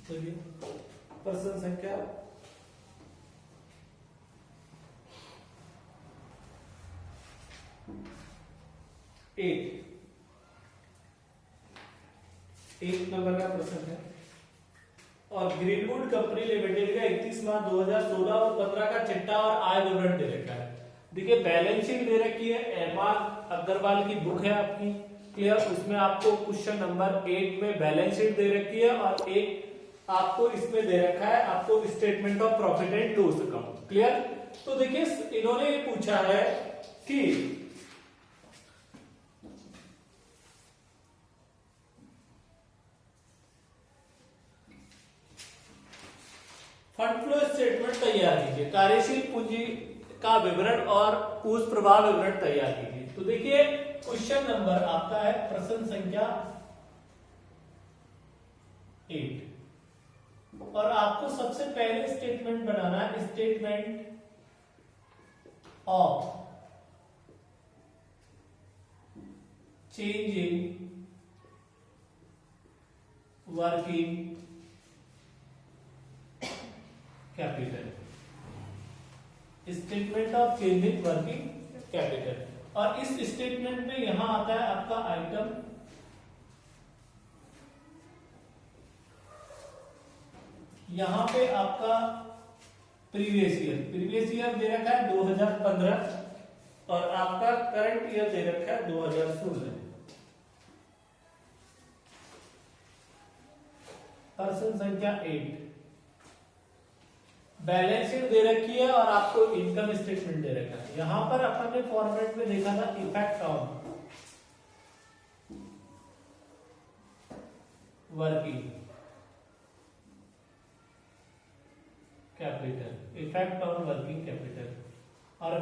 चलिए प्रश्न संख्या 1 नंबर का प्रश्न है। और ग्रीनवुड कंपनी लिमिटेड का 31 मार्च 2016 और 15 का चिट्ठा और आय विवरण दे रखा है। देखिए बैलेंस शीट दे रखी है, एम.आर. अग्रवाल की बुक है आपकी, क्लियर। उसमें आपको क्वेश्चन नंबर 8 में बैलेंस शीट दे रखी है और एक आपको इसमें दे रखा है आपको statement of profit and loss account, clear. तो देखिए इन्होंने ये पूछा है कि फंड फ्लो स्टेटमेंट तैयार कीजिए, कार्यशील पूंजी का विवरण और कोष प्रवाह विवरण तैयार कीजिए। तो देखिए क्वेश्चन नंबर आपका है प्रश्न संख्या 8 और आपको सबसे पहले स्टेटमेंट बनाना है, statement of change in working capital, statement of change in working capital. और इस स्टेटमेंट में यहां आता है आपका आइटम यहां पे आपका प्रीवियस ईयर दे रखा है 2015 और आपका करंट ईयर दे रखा है 2016। प्रश्न संख्या 8 बैलेंस शीट दे रखी है और आपको इनकम स्टेटमेंट दे रखा है। यहां पर अपन ने फॉर्मेट में देखा था effect on working capital, effect on working capital. और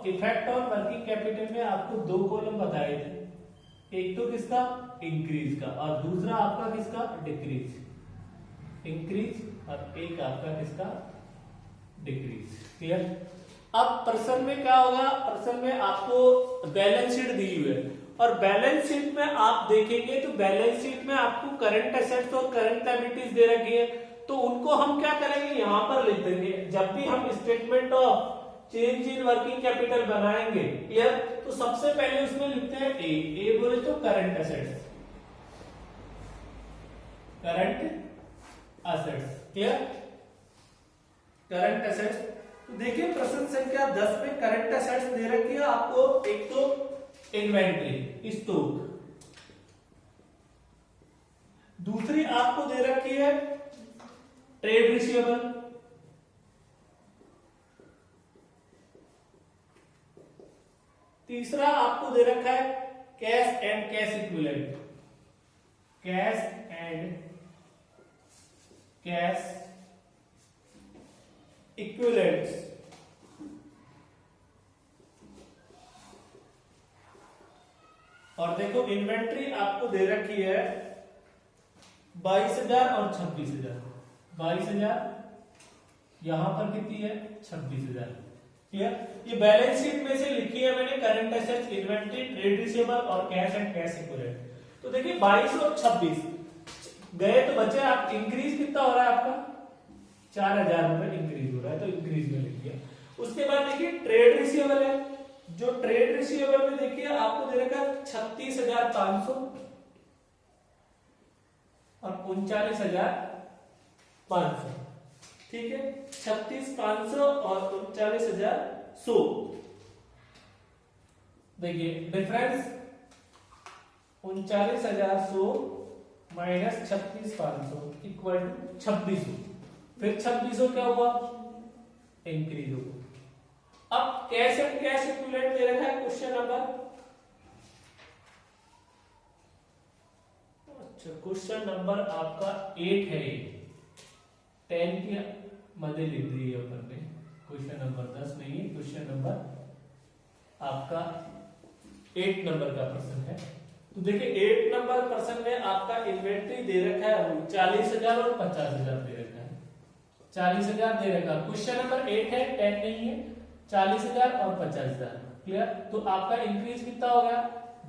इफेक्ट ऑन वर्किंग कैपिटल में आपको 2 कॉलम बताए थे, एक तो किसका इंक्रीज का और दूसरा आपका किसका डिक्रीज, इंक्रीज और एक आपका किसका डिक्रीज, क्लियर। अब प्रश्न में क्या होगा, प्रश्न में आपको बैलेंस शीट दी हुई है और बैलेंस शीट में आप देखेंगे तो बैलेंस शीट में आपको करंट एसेट्स और करंट लायबिलिटीज दे रखी है। तो उनको हम क्या करेंगे, यहां पर लिख देंगे। जब भी हम statement of change in working capital बनाएंगे, क्लियर, तो सबसे पहले उसमें लिखते हैं ए बोले तो current assets, current assets, clear, current assets. तो देखिए प्रश्न संख्या 10 में करंट एसेट्स दे रखी है आपको, एक तो इन्वेंट्री स्टॉक, दूसरी आपको दे रखी है ट्रेड रिसीवेबल, तीसरा आपको दे रखा है cash and cash equivalent, cash and cash equivalents, और देखो इन्वेंट्री आपको दे रखी है 22,000 और 26,000, 22,000 यहां पर कितनी है 26,000, क्लियर। ये बैलेंस शीट में से लिखी है मैंने current assets, inventory, trade receivable और कैश एंड कैश इक्विवेलेंट। तो देखिए 22 और 26 गए तो बचे आप, इंक्रीज कितना हो रहा है आपका 4,000 रुपए इंक्रीज हो रहा है, तो इंक्रीज में लिख दिया। उसके बाद देखिए ट्रेड रिसीवेबल है, जो ट्रेड रिसीवेबल में देखिए आपको दे रखा है 36,500 और 39,500, ठीक है, 36,500 और 39,100। देखिए डिफरेंस 39,100 माइनस 36,500 इक्वल टू 2600। फिर 2600 क्या हुआ, इंक्रीज हुआ। अब कैश एंड कैश इक्विवेलेंट दे रखा है क्वेश्चन नंबर, अच्छा क्वेश्चन नंबर आपका 8 है, ये 10 की मध्य लिख दी है अपन ने, क्वेश्चन नंबर 10 नहीं है, क्वेश्चन नंबर आपका 8 नंबर का प्रश्न है। तो देखिए 8 नंबर प्रश्न में आपका इन्वेंट्री दे रखा है 40,000 और 50,000 दे रखा है, 40,000 दे रखा है। क्वेश्चन नंबर 8 है, 10 नहीं है, 40,000 और 50,000। क्लियर? तो आपका इंक्रीज कितना हो गया,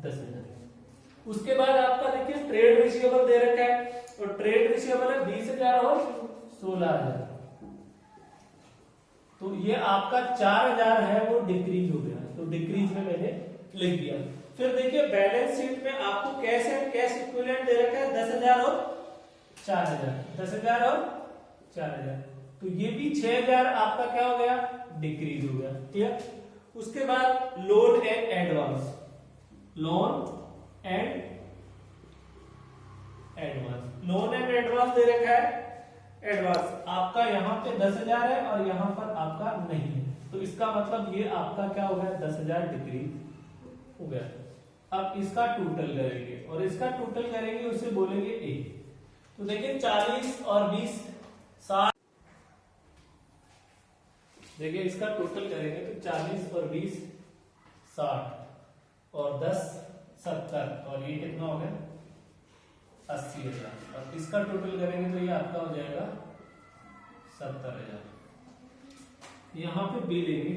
10,000। उसके बाद आपका देखिए ट्रेड रिसीवेबल दे रखा है, और ट्रेड रिसीवेबल है 20,000 और 16,000। तो ये आपका 4,000 है वो डिक्रीज हो गया, तो डिक्रीज में मैंने लिख दिया। फिर देखिए बैलेंस शीट में आपको कैश एंड कैश इक्विवेलेंट दे रखा है 10,000 और 4,000, 10,000 और 4,000। तो ये भी 6,000 आपका क्या हो गया, डिक्रीज हो गया। क्लियर? उसके बाद loan and advance, loan and advance, loan and advance दे रखा है। एडवांस आपका यहाँ पे 10,000 है और यहाँ पर आपका नहीं है, तो इसका मतलब ये आपका क्या हो गया, 10,000 डिक्रीज हो गया। अब इसका टोटल करेंगे और इसका टोटल करेंगे, उसे बोलेंगे ए। तो देखिए 40 और 20 60, देखिए इसका टोटल करेंगे तो 40 और 20 60 और 10 70, और ये कितना हो गया 80,000। और इसका टोटल करेंगे तो ये आपका हो जाएगा 70,000। यहां पे बी लेंगे,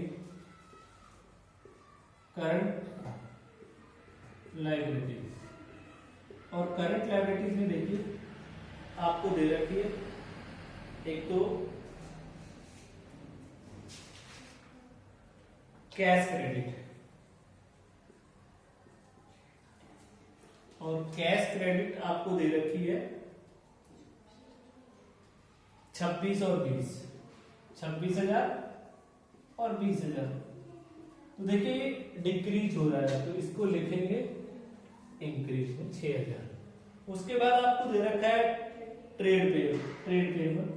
करंट लायबिलिटीज, और करंट लायबिलिटीज में देखिए आपको दे रखी है एक तो कैश क्रेडिट, और कैश क्रेडिट आपको दे रखी है 26 और 20, 26,000 और 20,000। तो देखिए डिक्रीज हो रहा है, तो इसको लिखेंगे इंक्रीज में 6,000। उसके बाद आपको दे रखा है ट्रेड पेबल, ट्रेड पेबल,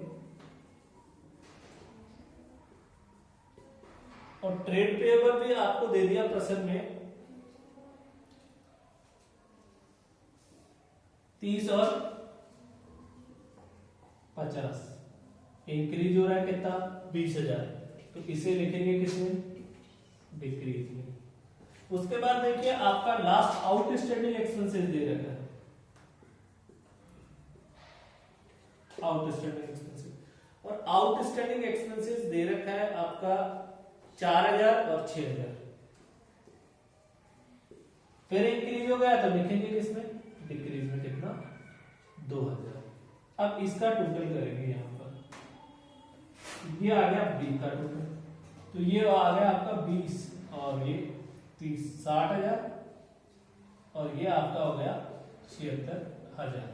और ट्रेड पेबल भी आपको दे दिया प्रश्न में 30 और 50, इंक्रीज हो रहा है कितना 20,000, तो इसे लिखेंगे किसमें, डिक्रीज में। उसके बाद देखिए आपका लास्ट आउटस्टैंडिंग एक्सपेंसेस दे रखा है, आउटस्टैंडिंग एक्सपेंसेस, और आउटस्टैंडिंग एक्सपेंसेस दे रखा है आपका 4,000 और 6,000। फिर इंक्रीज हो गया तो लिखेंगे किसमें, डिक्रीज में कितना 2,000। अब इसका टोटल करेंगे, यहां पर ये आ गया बी का टोटल, तो ये आ गया आपका 20 और ये 30, 60,000, और ये आपका हो गया 76,000।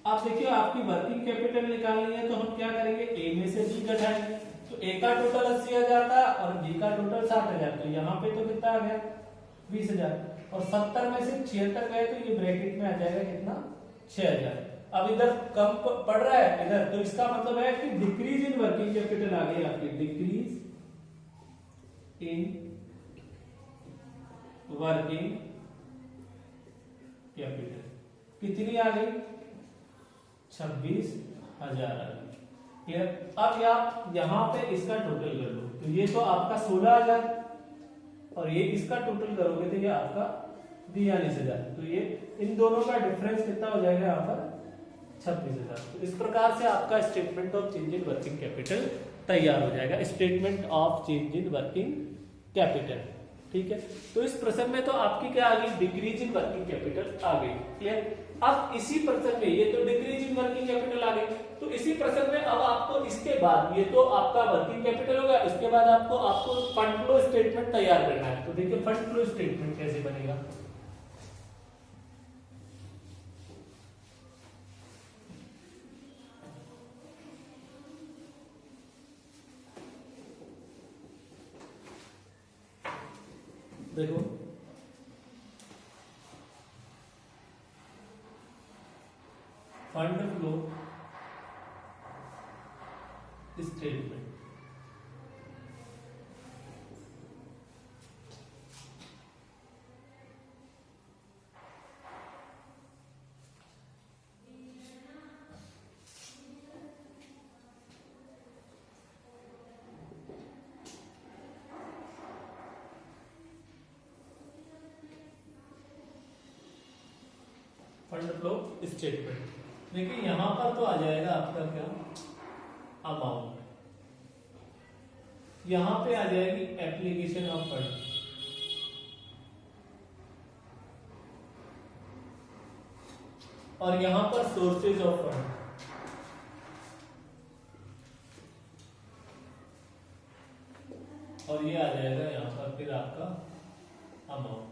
अब देखिए आपकी वर्किंग कैपिटल निकालनी है, तो हम क्या करेंगे, ए में से बी घटाएंगे। तो ए का टोटल 80,000 था और बी का टोटल 60,000, तो यहाँ पे तो कितना आ गया 20,000, और 70 में से 76 गए तो ये ब्रैकेट में आ जाएगा कितना 6,000। अब इधर कम पड़ रहा है इधर, तो इसका मतलब है कि डिक्रीज इन वर्किंग कैपिटल आ गई आपकी, डिक्रीज इन वर्किंग कैपिटल कितनी आ गई 26,000 आ गई। क्लियर? अब यहां पे इसका टोटल कर लो, तो ये तो आपका 16,000 और ये इसका टोटल करोगे तो ये आपका 42,000, तो ये इन दोनों का डिफरेंस कितना हो जाएगा यहाँ पर 26,000। तो इस प्रकार से आपका statement of change in working capital तैयार हो जाएगा, statement of change in working capital. ठीक है, तो इस प्रश्न में तो आपकी क्या आ गई, डिक्रीज इन वर्किंग कैपिटल आ गई। क्लियर? अब इसी प्रश्न में ये तो डिक्रीज इन वर्किंग कैपिटल आ गई, तो इसी प्रश्न में अब आपको इसके बाद ये तो आपका वर्किंग कैपिटल होगा, इसके बाद आपको फंड फ्लो स्टेटमेंट तैयार करना है। तो देखिए फंड फ्लो स्टेटमेंट कैसे बनेगा, देखो fund flow statement. Fund flow statement. देखिए यहां पर तो आ जाएगा आपका क्या, अमाउंट, यहां पे आ जाएगी एप्लीकेशन ऑफ फंड, और यहां पर सोर्सेज ऑफ फंड, और ये आ जाएगा यहां पर फिर आपका अमाउंट।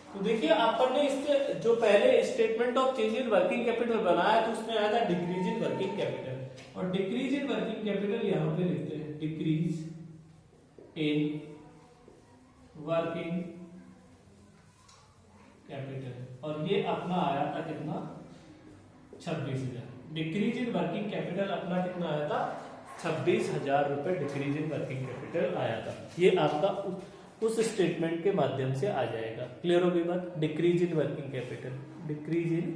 तो देखिए अपन ने इससे जो पहले statement of change in working capital बनाया तो उसमें आया था डिक्रीज इन वर्किंग कैपिटल, और डिक्रीज इन वर्किंग कैपिटल यहां पे लिखते हैं डिक्रीज इन वर्किंग कैपिटल, और ये अपना आया था कितना, 26,000। डिक्रीज इन वर्किंग कैपिटल अपना कितना आया था, 26,000 रुपए डिक्रीज इन वर्किंग कैपिटल आया था। ये आपका उस स्टेटमेंट के माध्यम से आ जाएगा। क्लियर होगी बात। Decrease in working capital, decrease in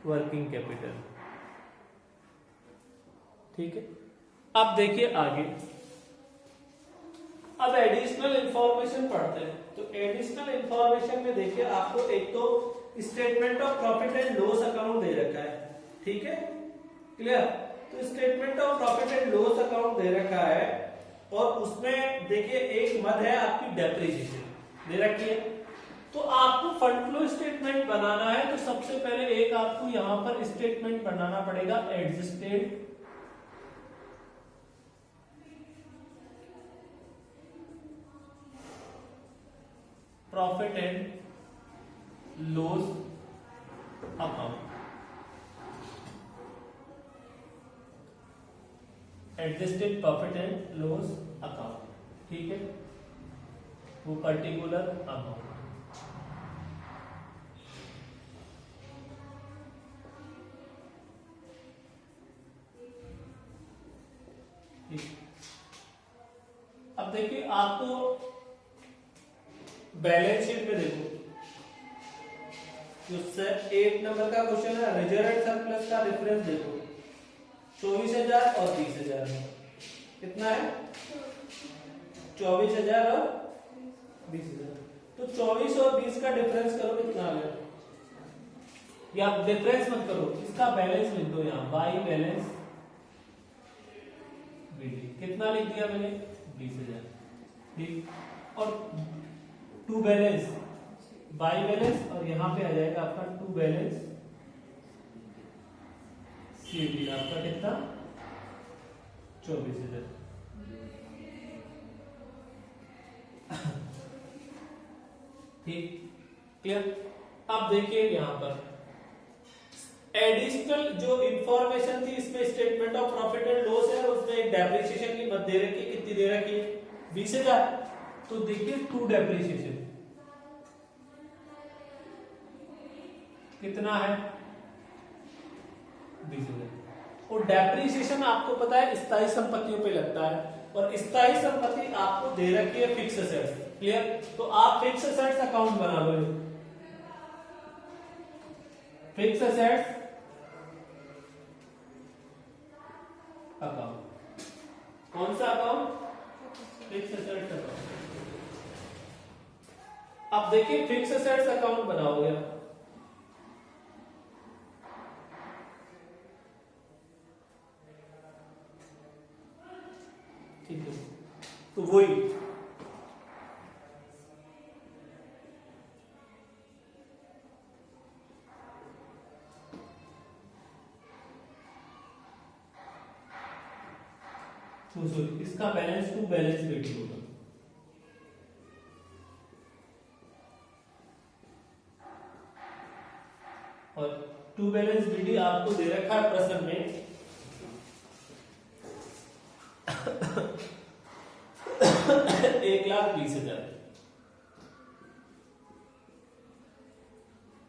working capital, ठीक है। अब देखिए आगे, अब एडिशनल इंफॉर्मेशन पढ़ते हैं। तो एडिशनल इंफॉर्मेशन में देखिए आपको एक तो statement of profit and loss account दे रखा है, ठीक है, क्लियर। तो statement of profit and loss account दे रखा है, और उसमें देखिए एक मद है आपकी डेप्रिसिएशन दे रखी है। तो आपको फंड फ्लो स्टेटमेंट बनाना है तो सबसे पहले एक आपको यहां पर स्टेटमेंट बनाना पड़ेगा, adjusted profit and loss account, adjusted profit and loss account, ठीक है, वो पर्टिकुलर अमाउंट। अब देखिए आपको बैलेंस शीट में देखो, जो 8 नंबर का क्वेश्चन है, रिजर्व एंड सरप्लस का डिफरेंस देखो, 24,000 और 20,000 कितना है, 24,000 और 20,000। तो 24 और 20 का डिफरेंस करो कितना आ गया, या डिफरेंस मत करो, इसका बैलेंस लिख दो यहाँ, बाई बैलेंस बीडी कितना लिख दिया मैंने, 20,000, ठीक। और टू बैलेंस बाई बैलेंस, और यहाँ पे आ जाएगा आपका टू बैलेंस सीडी, आपका कितना, 24,000, ठीक, क्लियर। अब देखिए यहां पर एडिशनल जो इंफॉर्मेशन थी इसमें statement of profit and loss है, उसमें एक डेप्रिसिएशन की मत दे रखी है, कितनी दे रखी है, 20,000। तो देखिए टू डेप्रिसिएशन कितना है, 20,000। और डेप्रिसिएशन आपको पता है स्थायी संपत्तियों पे लगता है, और स्थायी संपत्ति आपको दे रखी है फिक्स एसेट्स, क्लियर। तो आप फिक्स एसेट्स अकाउंट बना लो, फिक्स एसेट्स अकाउंट, कौन सा अकाउंट, फिक्स एसेट्स अकाउंट। अब देखिए फिक्स एसेट्स अकाउंट बनाओगे, ठीक है, तो वही तो इसका बैलेंस टू बैलेंस बीडी होगा, और टू बैलेंस बीडी आपको दे रखा है प्रश्न में 1,20,000,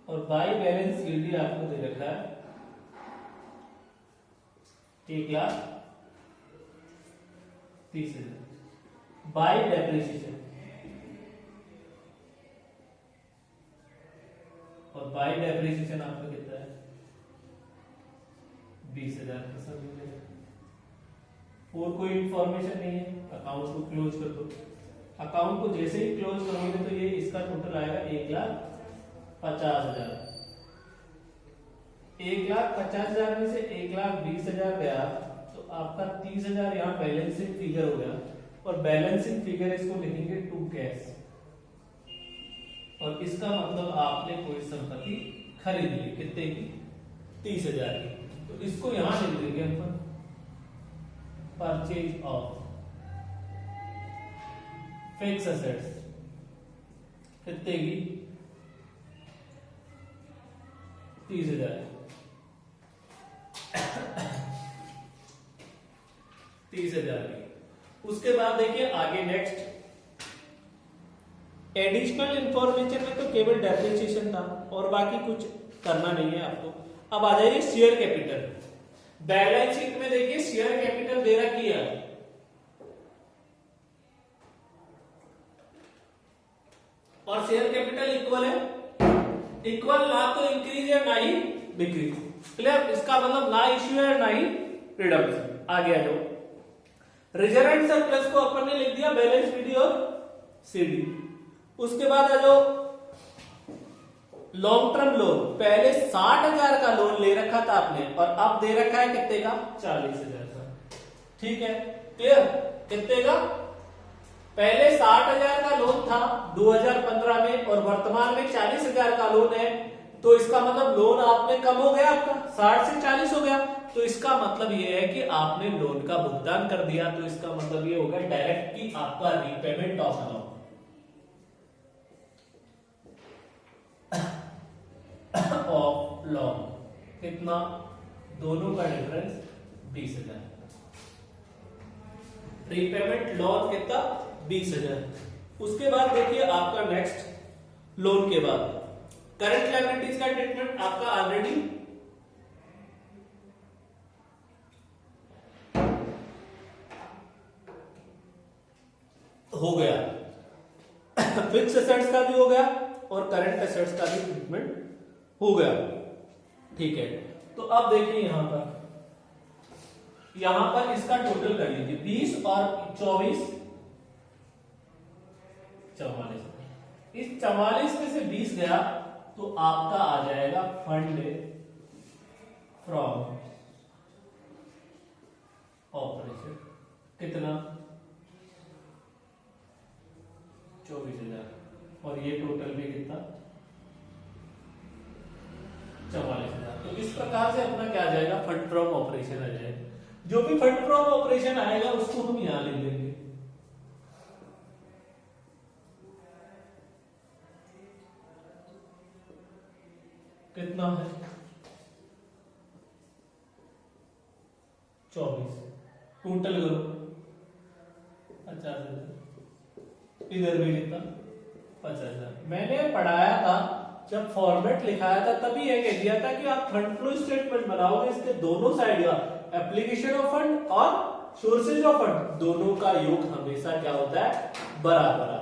और बाई बैलेंस बीडी आपको दे रखा है 1,30,000 बाय डेप्रिसिएशन, और बाय डेप्रिसिएशन आपका कितना है 20,000। और कोई इंफॉर्मेशन नहीं है, अकाउंट को क्लोज कर दो। अकाउंट को जैसे ही क्लोज करोगे तो ये इसका टोटल आएगा 1,50,000। 1,50,000 में से 1,20,000 गया तो आपका 30,000 यहाँ बैलेंसिंग फिगर हो गया, और बैलेंसिंग फिगर इसको लिखेंगे टू कैश, और इसका मतलब आपने कोई संपत्ति खरीद ली कितने की 30,000 की, तो इसको यहां लिख देंगे अपन परचेज ऑफ फिक्स असेट्स कितने की 30,000। 30,000 की। उसके बाद देखिए आगे नेक्स्ट एडिशनल इंफॉर्मेशन में तो केवल डेप्रिसिएशन था और बाकी कुछ करना नहीं है आपको। अब आ जाइए शेयर कैपिटल। बैलेंस शीट में देखिए शेयर कैपिटल दे रखी है, और शेयर कैपिटल इक्वल है, इक्वल ना तो इंक्रीज है ना ही डिक्रीज। क्लियर? इसका मतलब ना इश्यू है ना ही रिडम्पशन। आगे आ जाओ, रिजर्व एंड सरप्लस को अपन ने लिख दिया बैलेंस शीट और सीडी। उसके बाद आ जाओ लॉन्ग टर्म लोन, पहले 60,000 का लोन ले रखा था आपने और अब दे रखा है कितने का 40,000 का। ठीक है, क्लियर? कितने का? पहले 60,000 का लोन था 2015 में और वर्तमान में 40,000 का लोन है, तो इसका मतलब लोन आपने कम हो गया, आपका 60 से 40 हो गया, तो इसका मतलब ये है कि आपने लोन का भुगतान कर दिया, तो इसका मतलब ये होगा डायरेक्ट कि आपका repayment of loan of loan कितना, दोनों का डिफरेंस 20,000। रीपेमेंट लोन कितना 20,000। उसके बाद देखिए आपका नेक्स्ट लोन के बाद करंट लायबिलिटीज का ट्रीटमेंट आपका ऑलरेडी हो गया, फिक्स एसेट्स का भी हो गया और करंट एसेट्स का भी ट्रीटमेंट हो गया। ठीक है, तो अब देखिए यहां पर इसका टोटल कर लीजिए 20 और 24 44। इस 44 में से 20 गया तो आपका आ जाएगा फंड फ्रॉम ऑपरेशन कितना 24,000, और ये टोटल भी कितना 44,000। तो इस प्रकार से अपना क्या आ जाएगा फंड फ्रॉम ऑपरेशन आ जाएगा। जो भी फंड फ्रॉम ऑपरेशन आएगा उसको हम यहां लिख देंगे। कितना है 24, टोटल करो 50,000, इधर भी कितना 50,000। मैंने पढ़ाया था जब फॉर्मेट लिखाया था तभी ये कह दिया था कि आप फंड फ्लो स्टेटमेंट बनाओगे, इसके दोनों साइड का एप्लीकेशन ऑफ फंड और सोर्सेज ऑफ फंड दोनों का योग हमेशा क्या होता है बराबर आता है।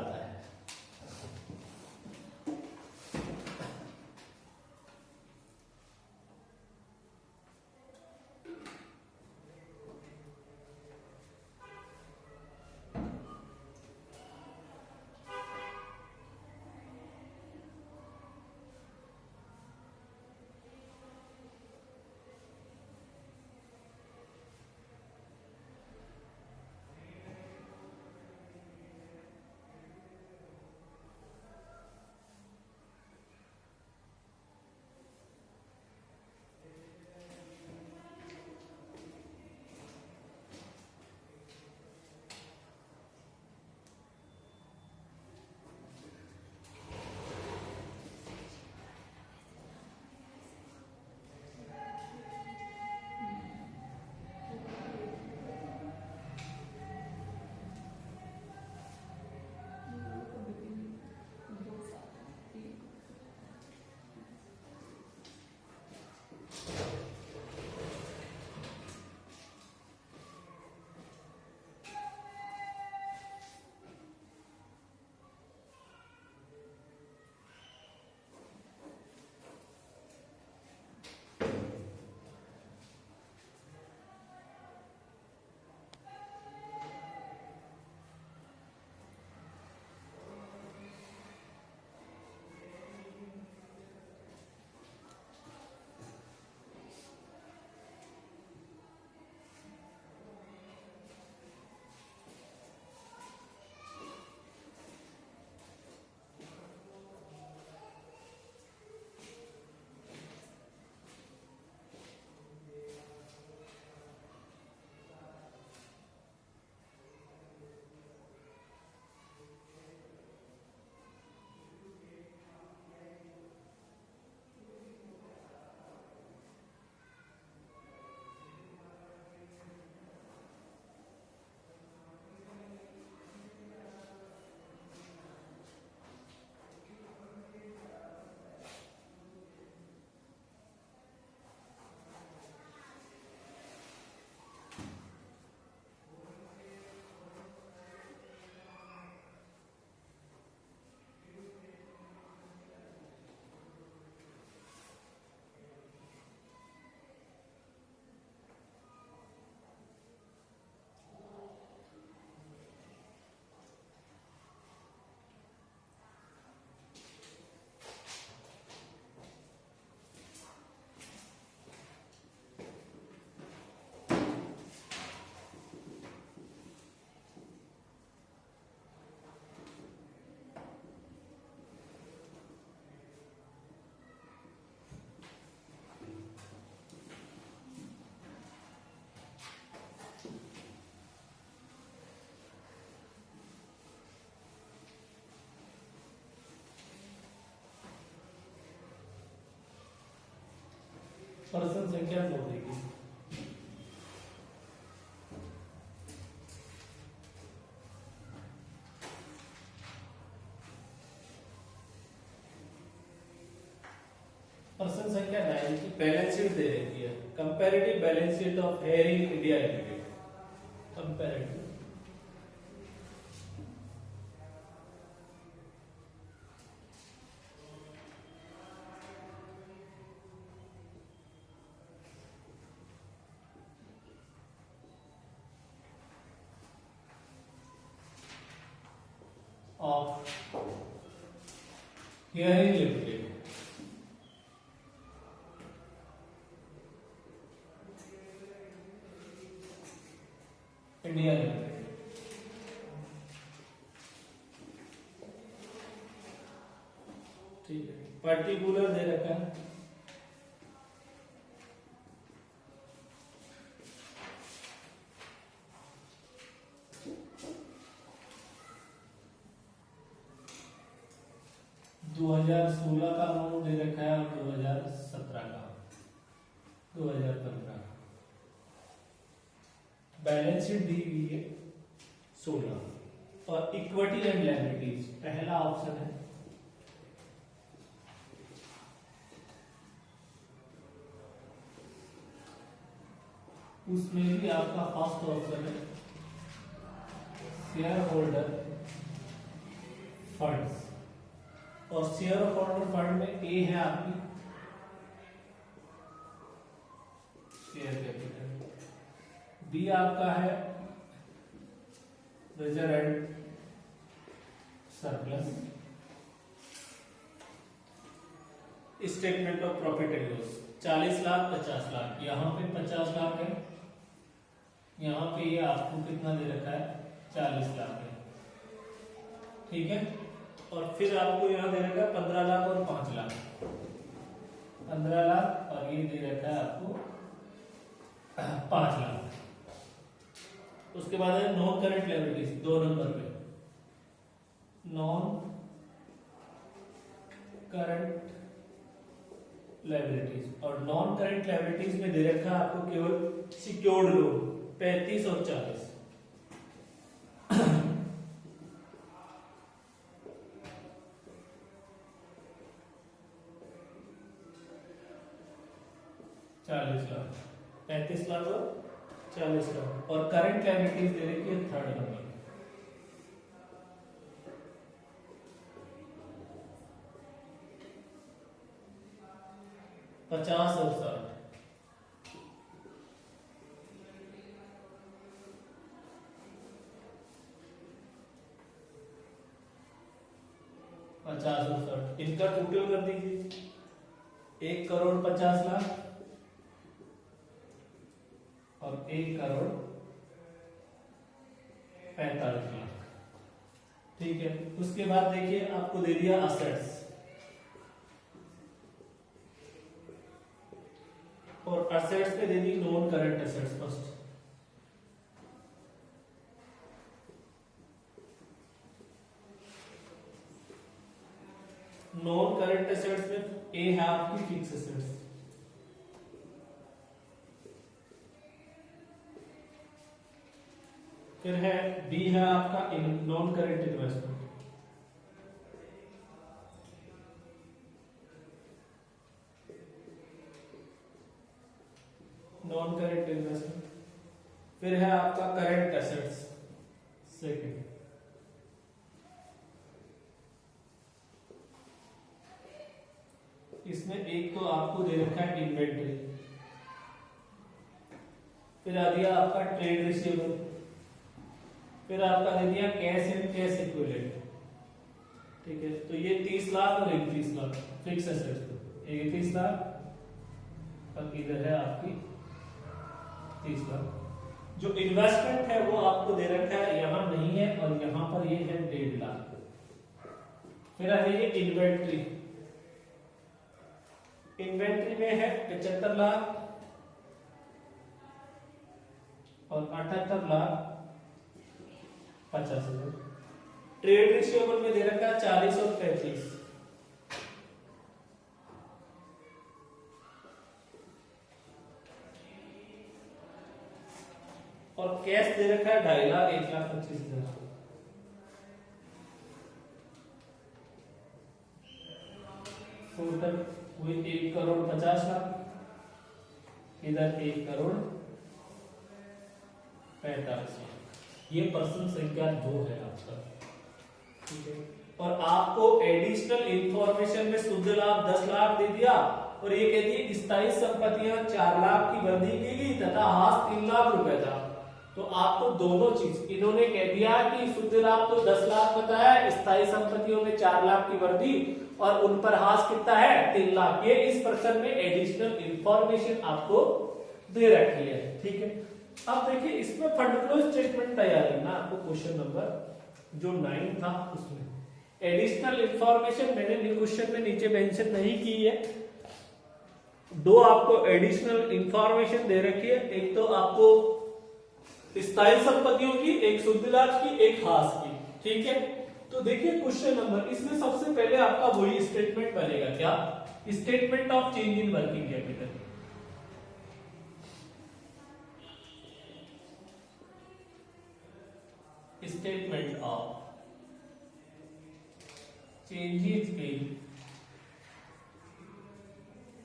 पर्सन संख्या 2 देगी। पर्सन संख्या 9 की बैलेंस शीट दे रखी है, comparative balance sheet of hearing India limited. Comparative of hearing limited India limited. ठीक है, पर्टिकुलर दे रखा है, दो 2016 का अमाउंट दे रखा है और 2017 का, 2015 बैलेंस शीट दी हुई है 16। और इक्विटी एंड लायबिलिटीज पहला ऑप्शन है, उसमें भी आपका फर्स्ट ऑप्शन है शेयर होल्डर फंड्स। और शेयर होल्डर फंड में ए है आपकी शेयर कैपिटल, बी आपका है reserve and surplus, statement of profit and loss 40 lakh 50 lakh, यहाँ पे 50 लाख है, यहाँ पे ये आपको कितना दे रखा है 40 लाख है। ठीक है, और फिर आपको यहाँ दे रखा है 15 लाख और 5 लाख, 15 लाख और ये दे रखा है आपको 5 लाख। उसके बाद है नॉन करंट लायबिलिटीज 2 नंबर पे, नॉन करंट लायबिलिटीज। और नॉन करंट लायबिलिटीज में दे रखा है आपको केवल सिक्योर्ड लोन 35 और 40। लाख 35 लाख और 40 लाख। और करंट लायबिलिटीज दे रखी है 3rd नंबर, पचास और 60। इनका टोटल कर दीजिए 1 करोड़ 50 लाख और 1 करोड़ 45 लाख। ठीक है, उसके बाद देखिए आपको दे दिया असेट्स, और असेट्स पे दे दी non current assets first. Non current assets में ए है आपकी फिक्स असेट्स, फिर है बी है आपका non current investment, non current investment, फिर है आपका करंट एसेट्स सेकंड, इसमें एक तो आपको दे रखा है इन्वेंटरी, फिर आ दिया आपका ट्रेड रिसीवेबल, फिर आपका दे दिया कैश एंड कैश इक्विवेलेंट। ठीक है, तो ये 30 लाख और 31 लाख फिक्स एसेट्स, 31 लाख और इधर है आपकी 30 लाख। जो इन्वेस्टमेंट है वो आपको दे रखा है, यहां नहीं है और यहां पर ये है 1.5 लाख। फिर आ जाइए इन्वेंट्री, इन्वेंट्री में है 75 लाख और 78 लाख 50,000। ट्रेड रिसीवेबल में दे रखा है 40 और 35, कैश दे रखा है 2.5 लाख 1,25,000। टोटल हुई 1,50,00,000, इधर 1,45,00,000। ये पर्सन संख्या 2 है आपका, ठीक है। और आपको एडिशनल इंफॉर्मेशन में शुद्ध लाभ 10 लाख दे दिया, और ये कहती है स्थायी संपत्तियां 4 लाख की वृद्धि की गई तथा हास 3 लाख रुपए था। तो आपको दोनों चीज, इन्होंने कह दिया कि शुद्ध लाभ तो 10 लाख बताया, स्थायी संपत्तियों में 4 लाख की वृद्धि और उन पर हास कितना है 3 लाख। ये इस प्रश्न में एडिशनल इंफॉर्मेशन आपको दे रखी है, ठीक है। अब देखिए इसमें फंड फ्लो स्टेटमेंट तैयार करना आपको, क्वेश्चन नंबर जो 9 था उसमें एडिशनल इंफॉर्मेशन मैंने क्वेश्चन में नीचे मेंशन नहीं की है। 2 आपको एडिशनल इंफॉर्मेशन दे रखी है, एक तो आपको स्थायी संपत्तियों की, एक शुद्ध लाभ की, एक हास की, ठीक है। तो देखिए क्वेश्चन नंबर, इसमें सबसे पहले आपका वही स्टेटमेंट बनेगा, क्या? Statement of change in working capital. Statement of changes in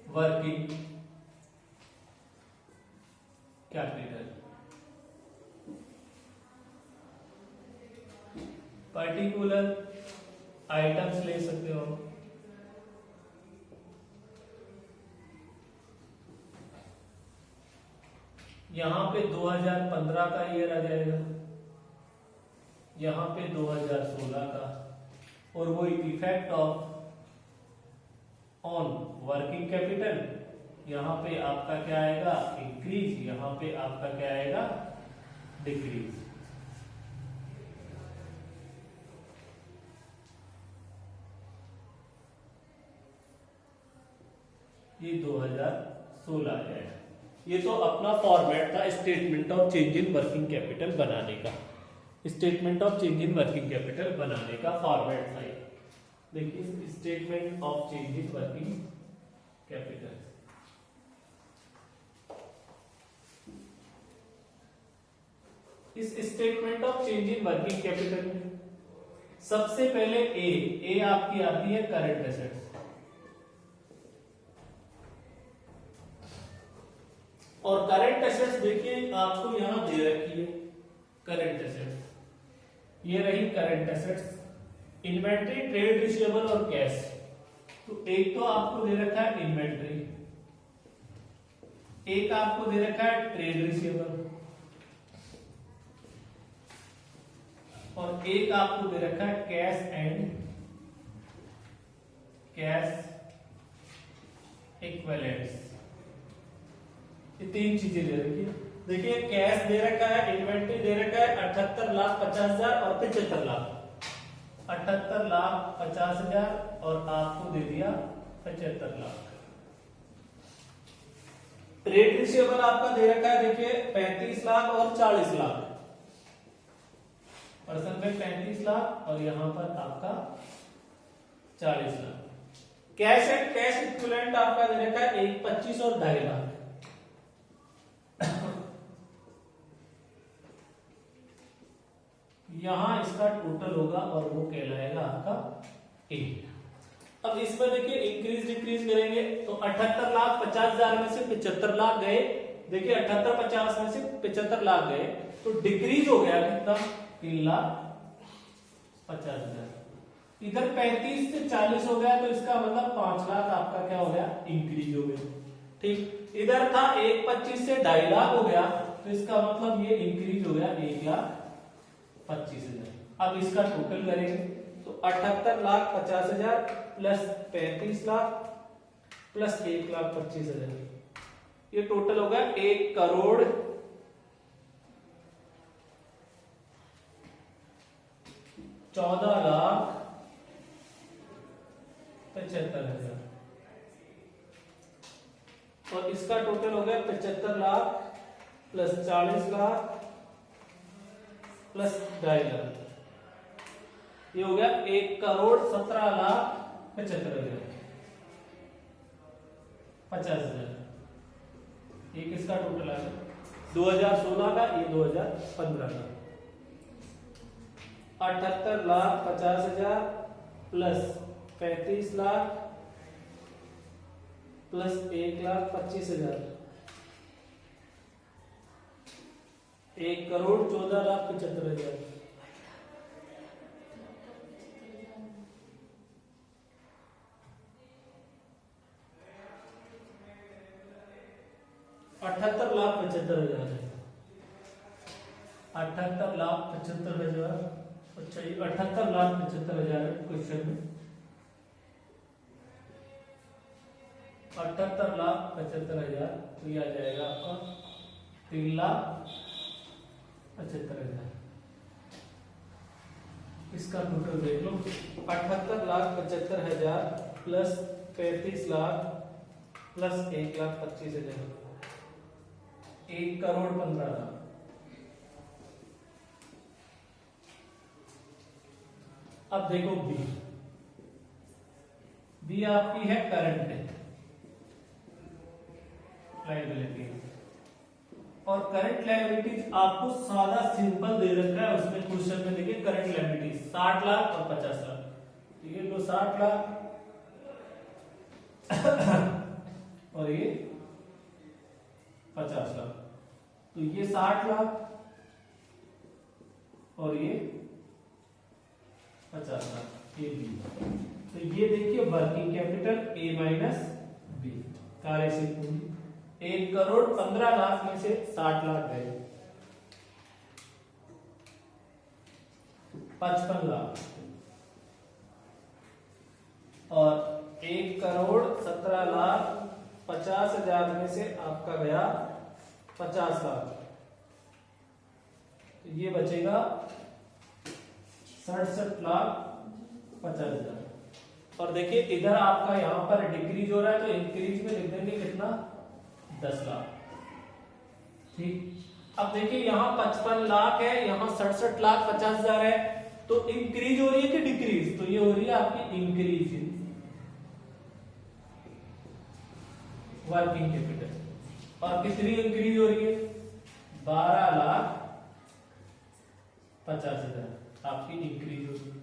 working capital. Particular items ले सकते हो, यहां पे 2015 का ईयर आ जाएगा, यहां पे 2016 का, और वो effect of on working capital, यहां पे आपका क्या आएगा इंक्रीज, यहां पे आपका क्या आएगा डिक्रीज। ये 2016 आ जाएगा। ये तो अपना फॉर्मेट था statement of change in working capital बनाने का, statement of change in working capital बनाने का फॉर्मेट था ये। देखिए statement of change in working capital, इस statement of change in working capital में सबसे पहले ए आपकी आती है करंट एसेट्स, और करंट एसेट्स देखिए आपको यहां दे रखी है करंट एसेट्स, ये रही current assets, inventory, trade receivable और कैश। तो एक तो आपको दे रखा है इन्वेंट्री, एक आपको दे रखा है ट्रेड रिसीवेबल, और एक आपको दे रखा है कैश एंड कैश इक्विवेलेंट्स। ये 3 चीजें दे रखी है। देखिए कैश दे रखा है, इन्वेंट्री दे रखा है 78,50,000 और 75 लाख, 78,50,000 और आपको दे दिया 75 लाख। ट्रेड रिसीवेबल आपका दे रखा है देखिए 35 लाख और 40 लाख, पर्सन में 35 लाख और यहां पर आपका 40 lakh. Cash and cash equivalent आपका दे रखा है 1,25 और 2.5 लाख। यहां इसका टोटल होगा और वो कहलाएगा आपका ए। अब इसमें देखिए इंक्रीज डिक्रीज करेंगे तो 78,50,000 में से 75 लाख गए, देखिए 78,50 में से 75 लाख गए, तो डिक्रीज हो गया कितना 3,50,000। इधर 35 से 40 हो गया, तो इसका मतलब 5 लाख आपका क्या हो गया इंक्रीज हो गया, ठीक। इधर था 1,25 से 2.5 लाख हो गया, तो इसका मतलब ये इंक्रीज हो गया 1,25,000। अब इसका टोटल करेंगे तो 78,50,000 प्लस 35 लाख प्लस 1,25,000, ये टोटल होगा 1,14,75,000, और इसका टोटल हो गया 75 लाख प्लस 40 लाख प्लस 2.5 लाख, ये हो गया 1,17,75,000। ये किसका टोटल आ गया 2016 का, ये 2015 का। 78,50,000 प्लस 35,00,000 प्लस 1,25,000, 1,14,75,000। 78,75,000 है। 78,75,000। अच्छा, ये 78,75,000 है क्वेश्चन में। 78,75,000, तो ये आ जाएगा आपका 3,75,000। इसका टोटल देख लो, 78,75,000 प्लस 35,00,000 प्लस 1,25,000, 1,15,00,000। अब देखो बी आपकी है करंट लायबिलिटी, और करंट लायबिलिटीज आपको सादा सिंपल दे रखा है। उसमें क्वेश्चन में देखिए करंट लायबिलिटीज 60,00,000 और 50,00,000, ये लो 60,00,000 और ये 50,00,000, तो ये 60,00,000 और ये 50,00,000, ये बी। तो ये देखिए working capital A minus B, कार्यशील पूंजी। 1,15,00,000 में से 60,00,000 गए, 55,00,000, और 1,17,50,000 में से आपका गया 50,00,000, तो ये बचेगा 67,50,000। और देखिए इधर आपका यहां पर डिक्रीज हो रहा है, तो इंक्रीज में लिख देंगे कितना, 10,00,000। ठीक, अब देखिए यहां 55,00,000 है, यहां 67,50,000 है, तो इंक्रीज हो रही है कि डिक्रीज, तो ये हो रही है आपकी इंक्रीज इन वर्किंग कैपिटल। और कितनी इंक्रीज हो रही है, 12,50,000 आपकी इंक्रीज हो रही है।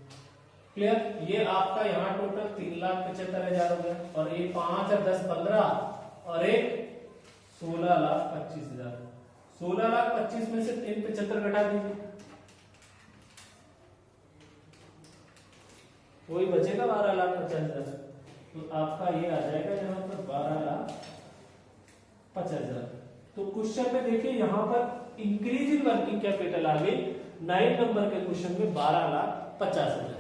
क्लियर, ये आपका यहाँ टोटल 3,75,000 हो गया, और एक 5 है 10 15, और एक 16,25,000। 16,25,000 में से 375 घटा दीजिए, वही बचेगा 12,50,000। तो आपका ये आ जाएगा यहाँ पर 12,50,000। तो क्वेश्चन में देखिए यहाँ पर इंक्रीज इन वर्किंग कैपिटल आ गई 9 नंबर के क्वेश्चन में 12,50,000।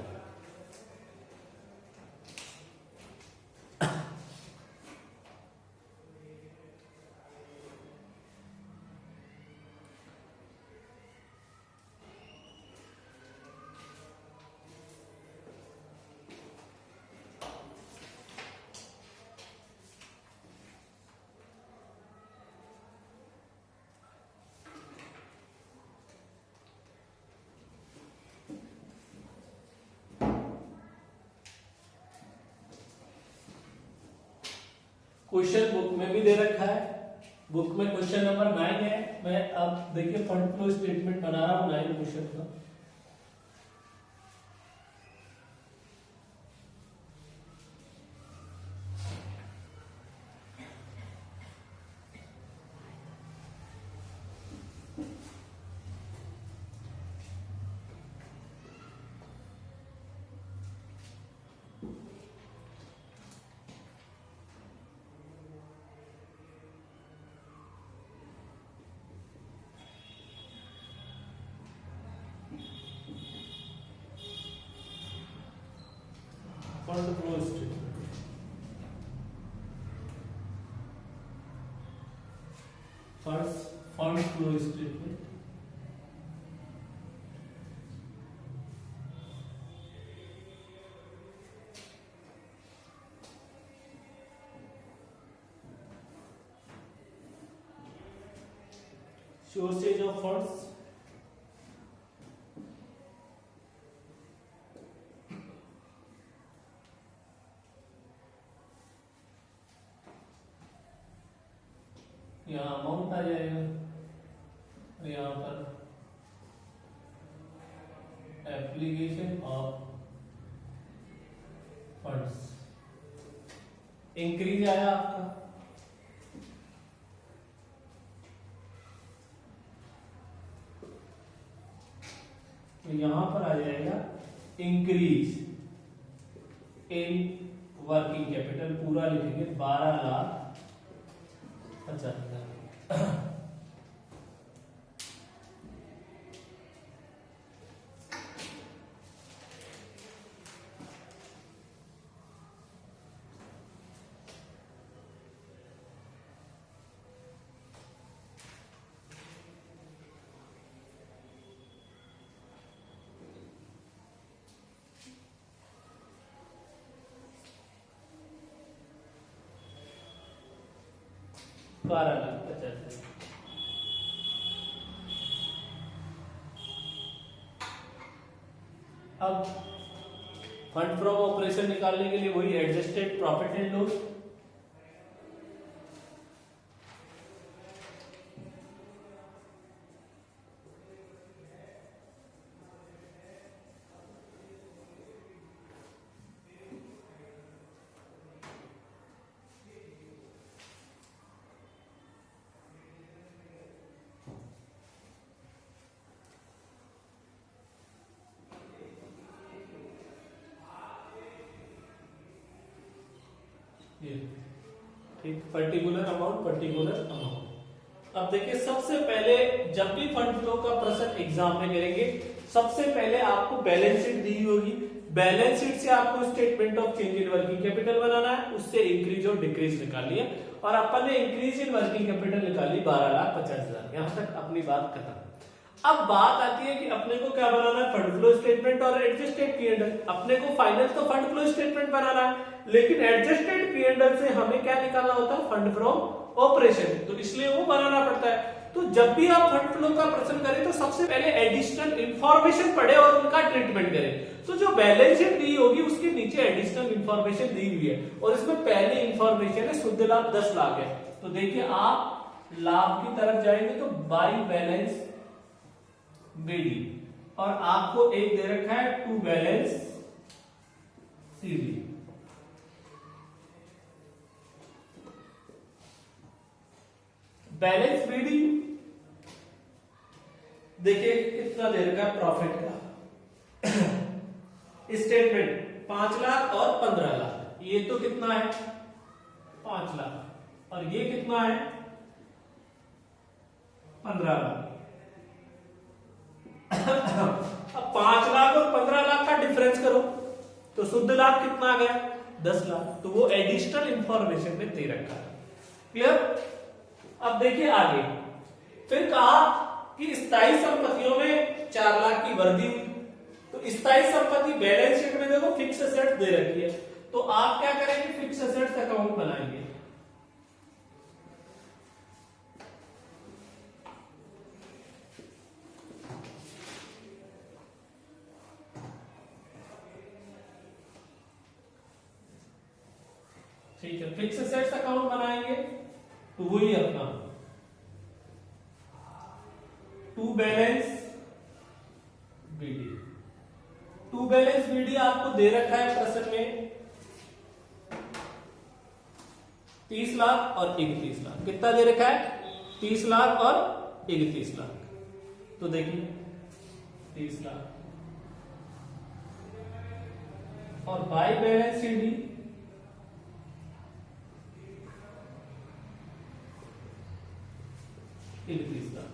क्वेश्चन बुक में भी दे रखा है, बुक में क्वेश्चन नंबर 9 है। मैं अब देखिए फंड फ्लो स्टेटमेंट बना रहा हूं 9 क्वेश्चन का। Fund flow statement, fund flow statement. Sources of funds, यहाँ अमाउंट आ जाएगा, और यहाँ पर एप्लीकेशन ऑफ फंड्स इंक्रीज आया आपका, तो यहां पर आ जाएगा इंक्रीज इन वर्किंग कैपिटल, पूरा लिखेंगे 12,50,000। बारह लाख 50,000। अब फंड फ्रॉम ऑपरेशन निकालने के लिए वही एडजस्टेड प्रॉफिट एंड लॉस, ठीक, पर्टिकुलर अमाउंट। अब देखिए सबसे पहले जब भी फंड फ्लो का प्रश्न एग्जाम में करेंगे, सबसे पहले आपको बैलेंस शीट दी हुई, बैलेंस शीट से आपको statement of change in working capital बनाना है, उससे इंक्रीज और डिक्रीज निकाल लिया, और अपन ने इंक्रीज इन वर्किंग कैपिटल निकाली 12,50,000। यहां तक अपनी बात खत्म। अब बात आती है कि अपने को क्या बनाना है, फंड फ्लो स्टेटमेंट और एडजस्टेड पी&एल। अपने को फाइनल तो फंड फ्लो स्टेटमेंट बनाना है, लेकिन एडजस्टेड पी&एल से हमें क्या निकालना होता है, फंड फ्रॉम ऑपरेशन, तो इसलिए वो बनाना पड़ता है। तो जब भी आप फंड फ्लो का प्रश्न करें तो सबसे पहले एडिशनल इंफॉर्मेशन पढ़े और उनका ट्रीटमेंट करें। तो जो बैलेंस शीट दी होगी उसके नीचे एडिशनल इंफॉर्मेशन दी हुई है, और इसमें पहले इंफॉर्मेशन है शुद्ध लाभ 10 लाख है। तो देखिए आप लाभ की तरफ जाएंगे तो बाई बैलेंस बीडी, और आपको एक दे रखा है to balance CD. Balance BD देखिए कितना दे रखा है प्रॉफिट का, स्टेटमेंट 5 लाख और 15 लाख, ये तो कितना है 5 लाख, और ये कितना है 15 लाख। अब 5 लाख और 15 लाख का डिफरेंस करो तो शुद्ध लाभ कितना आ गया 10 लाख, तो वो एडिशनल इंफॉर्मेशन में दे रखा है। क्लियर। अब देखिए आगे, फिर कहा कि स्थायी संपत्तियों में 4 लाख की वृद्धि हुई, तो स्थायी संपत्ति बैलेंस शीट में देखो फिक्स एसेट्स दे रखी है, तो आप क्या करेंगे, फिक्स एसेट्स अकाउंट बनाएंगे। ठीक है, फिक्स एसेट्स अकाउंट बनाएंगे, तो वही अपना to balance BD. To balance BD आपको दे रखा है प्रश्न में 30 लाख और 31 लाख। कितना दे रखा है 30 लाख और 31 लाख, तो देखिए 30 लाख, और बाई बैलेंस सीडी 31 लाख।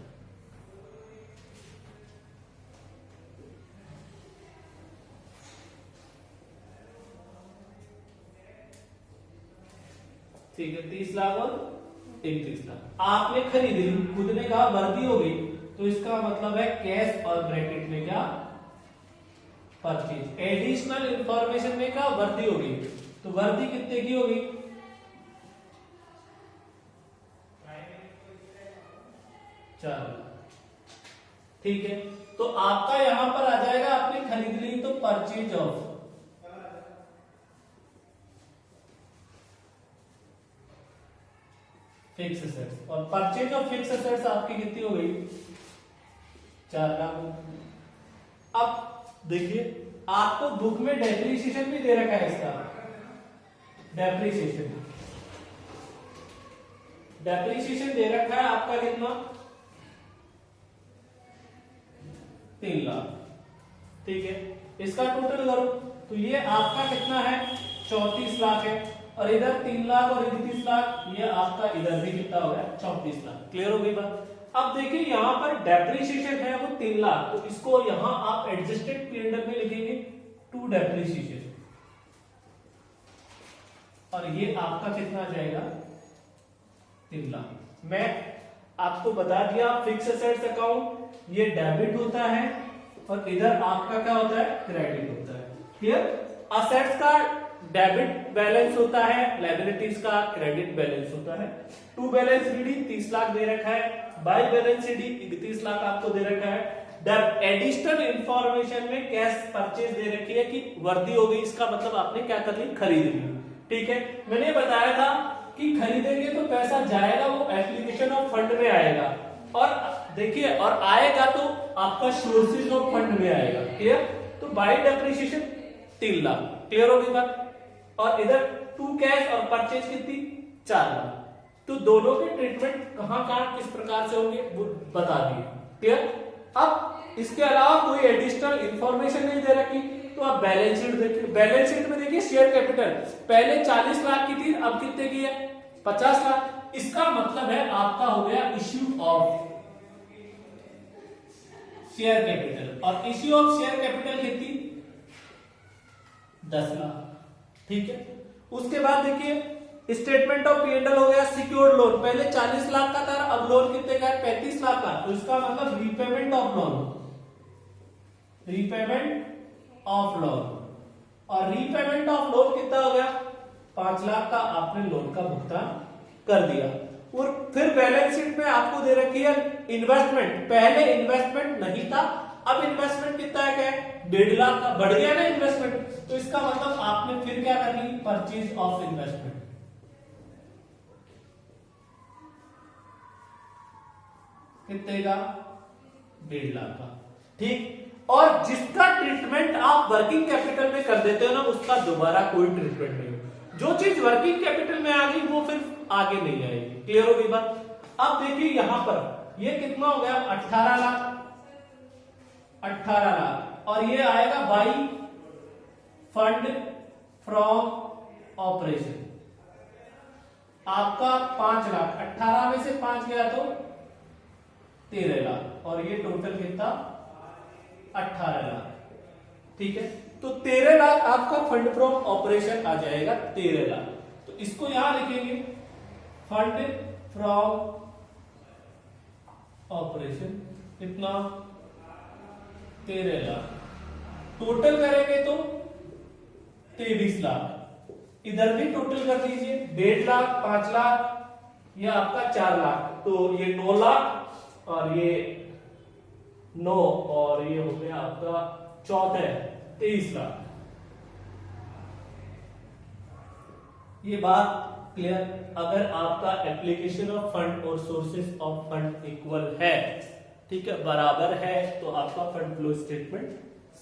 ठीक है, 30 लाख और 31 लाख आपने खरीदी, खुद ने कहा वृद्धि हो गई, तो इसका मतलब है कैश और ब्रैकेट में क्या परचेज। एडिशनल इंफॉर्मेशन में क्या वृद्धि हो गई, तो वृद्धि कितने की होगी 4 लाख। ठीक है, तो आपका यहां पर आ जाएगा, आपने खरीद ली तो परचेज ऑफ फिक्स एसेट्स, और परचेज ऑफ फिक्स एसेट्स आपकी कितनी हो गई 4 लाख। अब देखिए आपको बुक में डेप्रिसिएशन भी दे रखा है इसका, डेप्रिसिएशन दे रखा है आपका कितना, 3 लाख। ठीक है, इसका टोटल करो तो ये आपका कितना है, 34 लाख है, और इधर 3 लाख और 31 लाख, ये आपका इधर भी कितना हो गया, 34 लाख। क्लियर हो गई बात। अब देखिए यहां पर डेप्रिसिएशन है वो 3 लाख, तो इसको यहां आप एडजस्टेड P&L में लिखेंगे टू डेप्रिसिएशन, और ये आपका कितना आ जाएगा, 3 लाख। मैं आपको बता दिया फिक्स एसेट्स अकाउंट ये डेबिट होता है और इधर आपका क्या होता है, क्रेडिट होता है। क्लियर। असेट्स का डेबिट बैलेंस होता है, लायबिलिटीज का क्रेडिट बैलेंस होता है। टू बैलेंस शीट 30 लाख दे रखा है, बाय बैलेंस शीट 31 लाख आपको दे रखा है। एडिशनल इंफॉर्मेशन में कैश परचेज दे रखी है कि वर्दी हो गई, इसका मतलब आपने क्या कर ली, खरीद ली। ठीक है, मैंने बताया था कि खरीदेंगे तो पैसा जाएगा वो एप्लीकेशन ऑफ फंड में आएगा, और देखिए और आएगा तो आपका सोर्सेज ऑफ फंड में आएगा। क्लियर। तो बाय डेप्रिसिएशन 3 लाख। क्लियर हो गई बात। और इधर टू कैश और परचेज कितनी, 4 लाख। तो दोनों के ट्रीटमेंट कहां किस प्रकार से होंगे वो बता दिए। क्लियर। अब इसके अलावा कोई एडिशनल इंफॉर्मेशन नहीं दे रखी, तो आप बैलेंस शीट देखिए। बैलेंस शीट में देखिए शेयर कैपिटल पहले 40 लाख की थी, अब कितने की है, 50 लाख। इसका मतलब है आपका हो गया इश्यू ऑफ शेयर कैपिटल, और इश्यू ऑफ शेयर कैपिटल कितनी, 10 लाख। ठीक है। उसके बाद देखिए स्टेटमेंट ऑफ P&L हो गया सिक्योर्ड लोन, पहले 40 लाख का था, अब लोन कितने का है, 35 लाख का। तो इसका मतलब रीपेमेंट ऑफ लोन, और रीपेमेंट ऑफ लोन कितना हो गया, 5 लाख का आपने लोन का भुगतान कर दिया। और फिर बैलेंस शीट में आपको दे रखी है इन्वेस्टमेंट, पहले इन्वेस्टमेंट नहीं था, अब इन्वेस्टमेंट कितना है, 1.5 लाख का बढ़ गया ना इन्वेस्टमेंट, तो इसका मतलब आपने फिर क्या करनी, परचेज ऑफ इन्वेस्टमेंट, कितने का, 1.5 लाख का। ठीक। और जिसका ट्रीटमेंट आप वर्किंग कैपिटल में कर देते हो ना, उसका दोबारा कोई ट्रीटमेंट नहीं हो। जो चीज वर्किंग कैपिटल में आ गई वो फिर आगे नहीं आएगी। क्लियर हो गई बात। अब देखिए यहां पर ये कितना हो गया, 18 लाख, और ये आएगा बाई फंड फ्रॉम ऑपरेशन, आपका 5 लाख, 18 में से 5 गया तो 13 लाख, और ये टोटल कितना, 18 लाख। ठीक है। तो 13 लाख आपका फंड फ्रॉम ऑपरेशन आ जाएगा, 13 लाख। तो इसको यहां लिखेंगे फंड फ्रॉम ऑपरेशन कितना, 13 लाख। टोटल करेंगे तो 23 लाख। इधर भी टोटल कर दीजिए, 1.5 लाख, 5 लाख, ये आपका 4 लाख, तो ये 9 लाख, और ये 9, और ये हो गया आपका 23 लाख। ये बात क्लियर। अगर आपका एप्लीकेशन ऑफ फंड और सोर्सेस ऑफ फंड इक्वल है, ठीक है, बराबर है, तो आपका फंड फ्लो स्टेटमेंट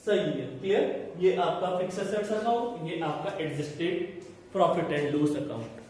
सही है। क्लियर। ये आपका फिक्स एसेट्स अकाउंट, ये आपका adjusted profit and loss account.